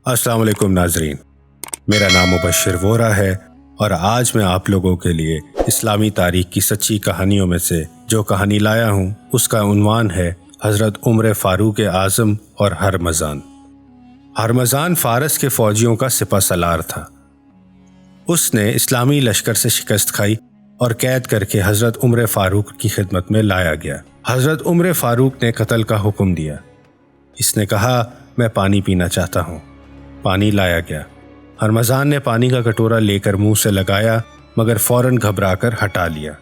السلام علیکم ناظرین، میرا نام مبشر وورا ہے اور آج میں آپ لوگوں کے لیے اسلامی تاریخ کی سچی کہانیوں میں سے جو کہانی لایا ہوں اس کا عنوان ہے حضرت عمر فاروق اعظم اور ہرمزان۔ ہرمزان فارس کے فوجیوں کا سپہ سالار تھا۔ اس نے اسلامی لشکر سے شکست کھائی اور قید کر کے حضرت عمر فاروق کی خدمت میں لایا گیا۔ حضرت عمر فاروق نے قتل کا حکم دیا۔ اس نے کہا، میں پانی پینا چاہتا ہوں۔ پانی لایا گیا۔ ہرمزان نے پانی کا کٹورا لے کر منہ سے لگایا مگر فوراً گھبرا کر ہٹا لیا۔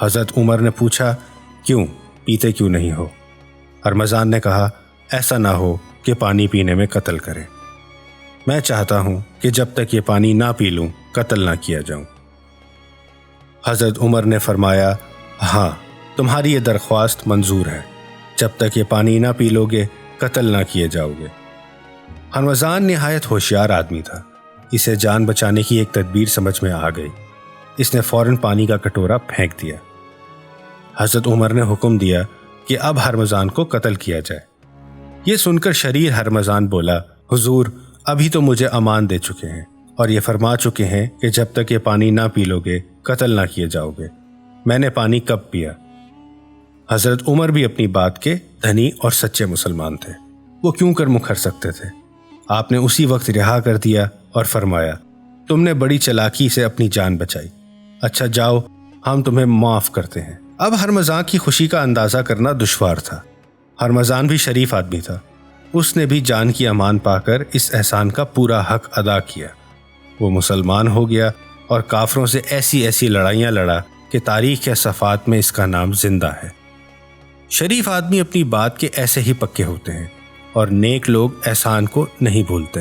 حضرت عمر نے پوچھا، کیوں پیتے کیوں نہیں ہو؟ ہرمزان نے کہا، ایسا نہ ہو کہ پانی پینے میں قتل کرے۔ میں چاہتا ہوں کہ جب تک یہ پانی نہ پی لوں قتل نہ کیا جاؤں۔ حضرت عمر نے فرمایا، ہاں تمہاری یہ درخواست منظور ہے، جب تک یہ پانی نہ پی لو گے قتل نہ کیے جاؤ گے۔ ہرمزان نہایت ہوشیار آدمی تھا۔ اسے جان بچانے کی ایک تدبیر سمجھ میں آ گئی۔ اس نے فوراً پانی کا کٹورا پھینک دیا۔ حضرت عمر نے حکم دیا کہ اب ہرمزان کو قتل کیا جائے۔ یہ سن کر شریر ہرمزان بولا، حضور ابھی تو مجھے امان دے چکے ہیں اور یہ فرما چکے ہیں کہ جب تک یہ پانی نہ پی لو گے قتل نہ کیے جاؤ گے۔ میں نے پانی کب پیا؟ حضرت عمر بھی اپنی بات کے دھنی اور سچے مسلمان تھے۔ وہ کیوں کر مکر سکتے تھے؟ آپ نے اسی وقت رہا کر دیا اور فرمایا، تم نے بڑی چلاکی سے اپنی جان بچائی۔ اچھا جاؤ، ہم تمہیں معاف کرتے ہیں۔ اب ہرمزان کی خوشی کا اندازہ کرنا دشوار تھا۔ ہرمزان بھی شریف آدمی تھا۔ اس نے بھی جان کی امان پا کر اس احسان کا پورا حق ادا کیا۔ وہ مسلمان ہو گیا اور کافروں سے ایسی لڑائیاں لڑا کہ تاریخ کے صفحات میں اس کا نام زندہ ہے۔ شریف آدمی اپنی بات کے ایسے ہی پکے ہوتے ہیں اور نیک لوگ احسان کو نہیں بھولتے۔